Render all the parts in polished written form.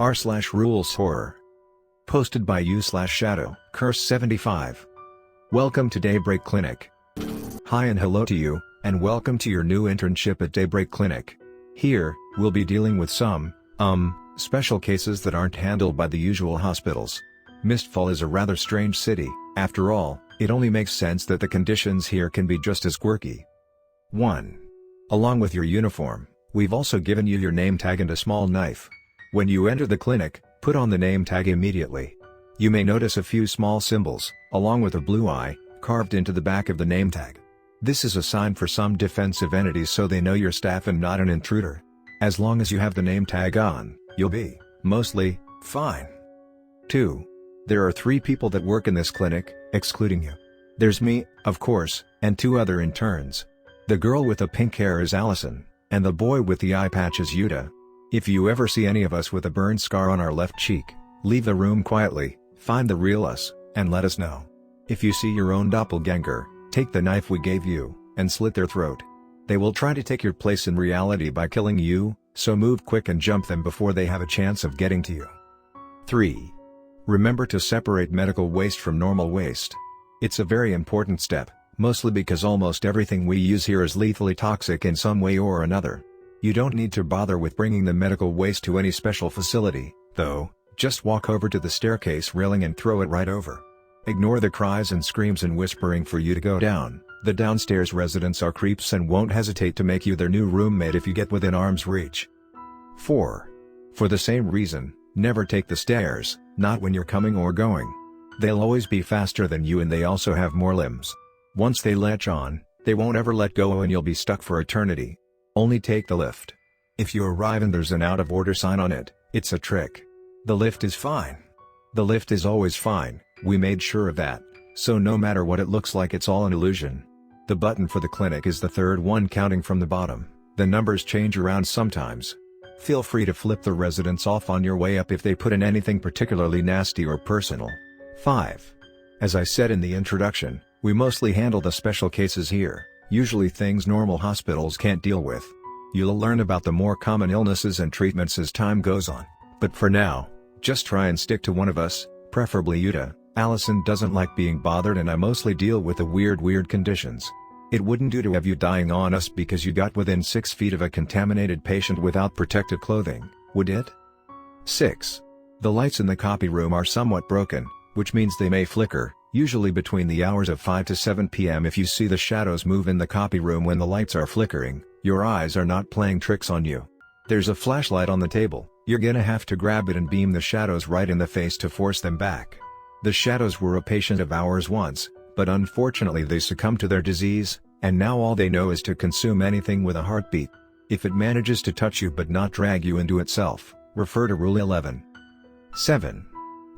r/ruleshorror. Posted by u/shadow curse 75. Welcome to Daybreak Clinic. Hi and hello to you, and welcome to your new internship at Daybreak Clinic. Here, we'll be dealing with some, special cases that aren't handled by the usual hospitals. Mistfall is a rather strange city. After all, it only makes sense that the conditions here can be just as quirky. 1. Along with your uniform, we've also given you your name tag and a small knife. When you enter the clinic, put on the name tag immediately. You may notice a few small symbols, along with a blue eye, carved into the back of the name tag. This is a sign for some defensive entities so they know your staff and not an intruder. As long as you have the name tag on, you'll be, mostly, fine. 2. There are 3 people that work in this clinic, excluding you. There's me, of course, and 2 other interns. The girl with the pink hair is Allison, and the boy with the eye patch is Yuta. If you ever see any of us with a burn scar on our left cheek, leave the room quietly, find the real us, and let us know. If you see your own doppelganger, take the knife we gave you, and slit their throat. They will try to take your place in reality by killing you, so move quick and jump them before they have a chance of getting to you. 3. Remember to separate medical waste from normal waste. It's a very important step, mostly because almost everything we use here is lethally toxic in some way or another. You don't need to bother with bringing the medical waste to any special facility, though. Just walk over to the staircase railing and throw it right over. Ignore the cries and screams and whispering for you to go down. The downstairs residents are creeps and won't hesitate to make you their new roommate if you get within arm's reach. 4. For the same reason, never take the stairs, not when you're coming or going. They'll always be faster than you and they also have more limbs. Once they latch on, they won't ever let go and you'll be stuck for eternity. Only take the lift. If you arrive and there's an out of order sign on it, it's a trick. The lift is fine. The lift is always fine, we made sure of that, so no matter what it looks like it's all an illusion. The button for the clinic is the third one counting from the bottom, the numbers change around sometimes. Feel free to flip the residents off on your way up if they put in anything particularly nasty or personal. 5. As I said in the introduction, we mostly handle the special cases here, usually things normal hospitals can't deal with. You'll learn about the more common illnesses and treatments as time goes on, but for now, just try and stick to one of us, preferably Yuta. Allison doesn't like being bothered and I mostly deal with the weird conditions. It wouldn't do to have you dying on us because you got within 6 feet of a contaminated patient without protective clothing, would it? 6. The lights in the copy room are somewhat broken, which means they may flicker, usually between the hours of 5 to 7 p.m. If you see the shadows move in the copy room when the lights are flickering, your eyes are not playing tricks on you. There's a flashlight on the table, you're gonna have to grab it and beam the shadows right in the face to force them back. The shadows were a patient of ours once, but unfortunately they succumbed to their disease, and now all they know is to consume anything with a heartbeat. If it manages to touch you but not drag you into itself, refer to Rule 11. 7.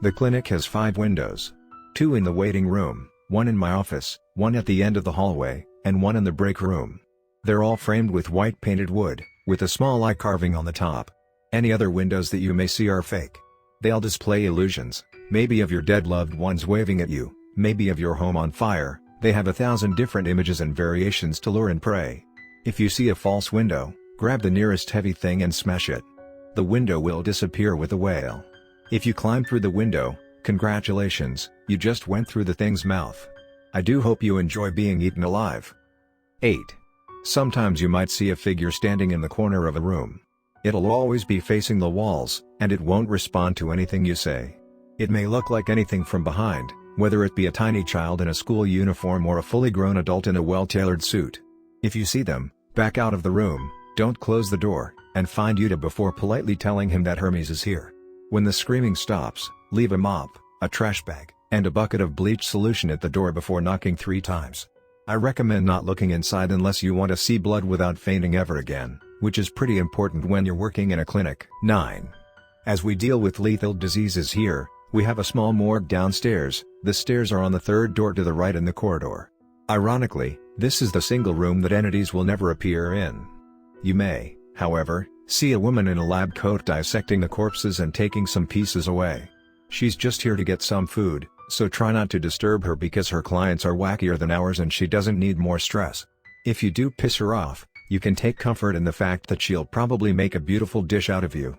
The clinic has 5 windows. 2 in the waiting room, 1 in my office, 1 at the end of the hallway, and 1 in the break room. They're all framed with white painted wood, with a small eye carving on the top. Any other windows that you may see are fake. They'll display illusions, maybe of your dead loved ones waving at you, maybe of your home on fire. They have 1,000 different images and variations to lure and prey. If you see a false window, grab the nearest heavy thing and smash it. The window will disappear with a wail. If you climb through the window, congratulations, you just went through the thing's mouth. I do hope you enjoy being eaten alive. 8. Sometimes you might see a figure standing in the corner of a room. It'll always be facing the walls, and it won't respond to anything you say. It may look like anything from behind, whether it be a tiny child in a school uniform or a fully grown adult in a well-tailored suit. If you see them, back out of the room, don't close the door, and find Yuta before politely telling him that Hermes is here. When the screaming stops, leave a mop, a trash bag, and a bucket of bleach solution at the door before knocking 3 times. I recommend not looking inside unless you want to see blood without fainting ever again, which is pretty important when you're working in a clinic. 9. As we deal with lethal diseases here, we have a small morgue downstairs. The stairs are on the 3rd door to the right in the corridor. Ironically, this is the single room that entities will never appear in. You may, however, see a woman in a lab coat dissecting the corpses and taking some pieces away. She's just here to get some food, so try not to disturb her because her clients are wackier than ours and she doesn't need more stress. If you do piss her off, you can take comfort in the fact that she'll probably make a beautiful dish out of you.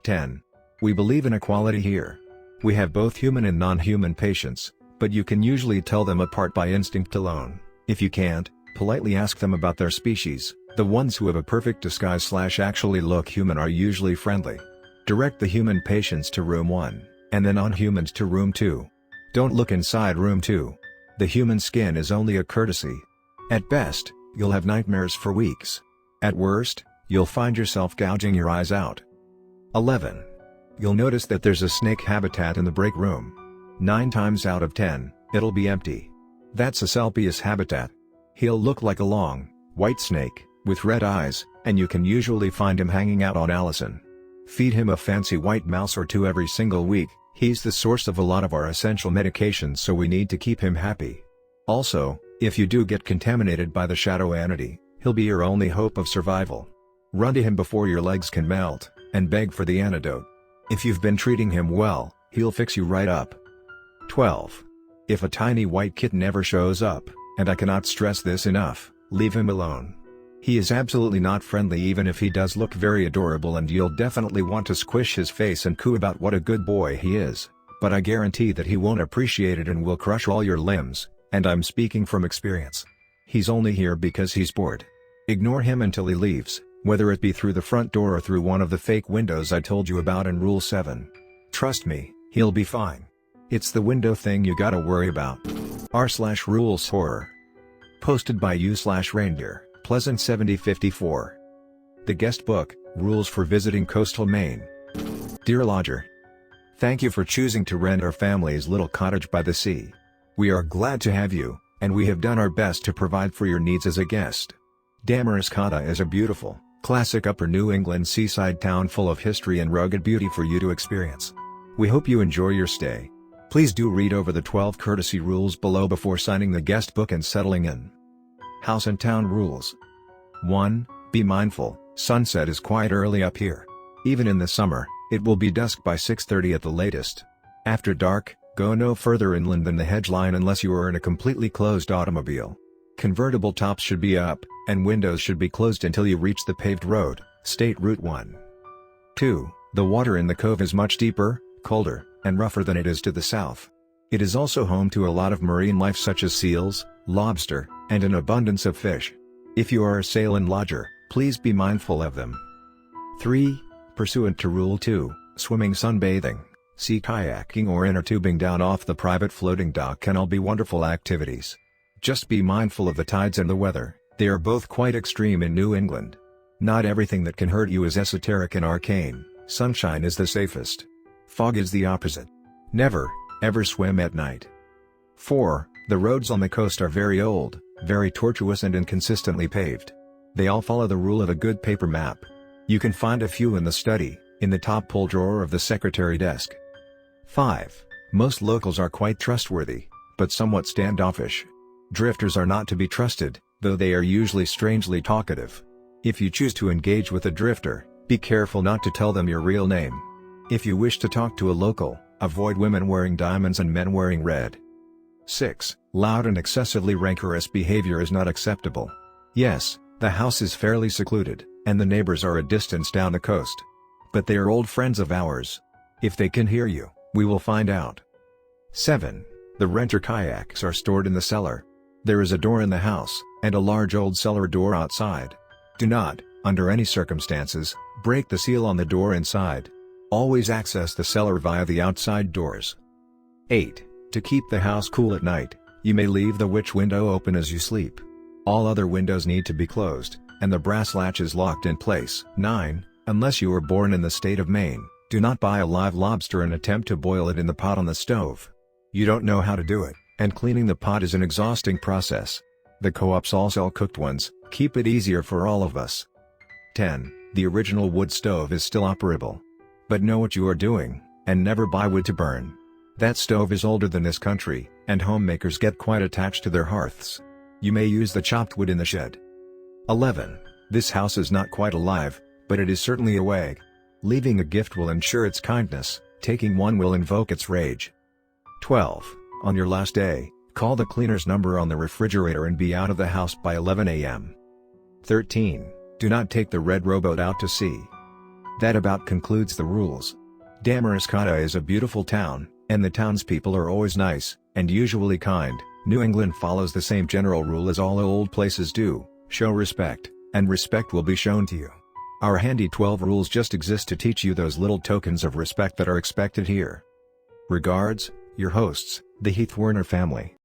10. We believe in equality here. We have both human and non-human patients, but you can usually tell them apart by instinct alone. If you can't, politely ask them about their species. The ones who have a perfect disguise / actually look human are usually friendly. Direct the human patients to room 1, and the non-humans to room 2. Don't look inside room 2. The human skin is only a courtesy. At best, you'll have nightmares for weeks. At worst, you'll find yourself gouging your eyes out. 11. You'll notice that there's a snake habitat in the break room. 9 times out of 10, it'll be empty. That's a Salpius habitat. He'll look like a long, white snake, with red eyes, and you can usually find him hanging out on Allison. Feed him a fancy white mouse or 2 every single week. He's the source of a lot of our essential medications, so we need to keep him happy. Also, if you do get contaminated by the shadow entity, he'll be your only hope of survival. Run to him before your legs can melt, and beg for the antidote. If you've been treating him well, he'll fix you right up. 12. If a tiny white kitten ever shows up, and I cannot stress this enough, leave him alone. He is absolutely not friendly, even if he does look very adorable, and you'll definitely want to squish his face and coo about what a good boy he is, but I guarantee that he won't appreciate it and will crush all your limbs, and I'm speaking from experience. He's only here because he's bored. Ignore him until he leaves, whether it be through the front door or through one of the fake windows I told you about in Rule 7. Trust me, he'll be fine. It's the window thing you gotta worry about. r/ruleshorror. Posted by you/reindeer, Pleasant 7054. The guest book, Rules for Visiting Coastal Maine. Dear Lodger, thank you for choosing to rent our family's little cottage by the sea. We are glad to have you, and we have done our best to provide for your needs as a guest. Damariscotta is a beautiful, classic Upper New England seaside town full of history and rugged beauty for you to experience. We hope you enjoy your stay. Please do read over the 12 courtesy rules below before signing the guest book and settling in. House and Town Rules. 1. Be mindful, sunset is quite early up here. Even in the summer, it will be dusk by 6:30 at the latest. After dark, go no further inland than the hedge line unless you are in a completely closed automobile. Convertible tops should be up, and windows should be closed until you reach the paved road, State Route 1. 2. The water in the cove is much deeper, colder, and rougher than it is to the south. It is also home to a lot of marine life such as seals, lobster, and an abundance of fish. If you are a sail and lodger, please be mindful of them. 3. Pursuant to Rule 2, swimming, sunbathing, sea kayaking or inner tubing down off the private floating dock can all be wonderful activities. Just be mindful of the tides and the weather, they are both quite extreme in New England. Not everything that can hurt you is esoteric and arcane. Sunshine is the safest. Fog is the opposite. Never, ever swim at night. 4. The roads on the coast are very old, very tortuous and inconsistently paved. They all follow the rule of a good paper map. You can find a few in the study, in the top pull drawer of the secretary desk. 5. Most locals are quite trustworthy, but somewhat standoffish. Drifters are not to be trusted, though they are usually strangely talkative. If you choose to engage with a drifter, be careful not to tell them your real name. If you wish to talk to a local, avoid women wearing diamonds and men wearing red. 6. Loud and excessively rancorous behavior is not acceptable. Yes, the house is fairly secluded, and the neighbors are a distance down the coast. But they are old friends of ours. If they can hear you, we will find out. 7. The renter kayaks are stored in the cellar. There is a door in the house, and a large old cellar door outside. Do not, under any circumstances, break the seal on the door inside. Always access the cellar via the outside doors. 8. To keep the house cool at night, you may leave the witch window open as you sleep. All other windows need to be closed, and the brass latch is locked in place. 9. Unless you were born in the state of Maine, do not buy a live lobster and attempt to boil it in the pot on the stove. You don't know how to do it, and cleaning the pot is an exhausting process. The co-ops all sell cooked ones, keep it easier for all of us. 10. The original wood stove is still operable. But know what you are doing, and never buy wood to burn. That stove is older than this country, and homemakers get quite attached to their hearths. You may use the chopped wood in the shed. 11. This house is not quite alive, but it is certainly awake. Leaving a gift will ensure its kindness, taking one will invoke its rage. 12. On your last day, call the cleaner's number on the refrigerator and be out of the house by 11 a.m. 13. Do not take the red rowboat out to sea. That about concludes the rules. Damariscotta is a beautiful town, and the townspeople are always nice, and usually kind. New England follows the same general rule as all old places do: show respect, and respect will be shown to you. Our handy 12 rules just exist to teach you those little tokens of respect that are expected here. Regards, your hosts, the Heath Werner family.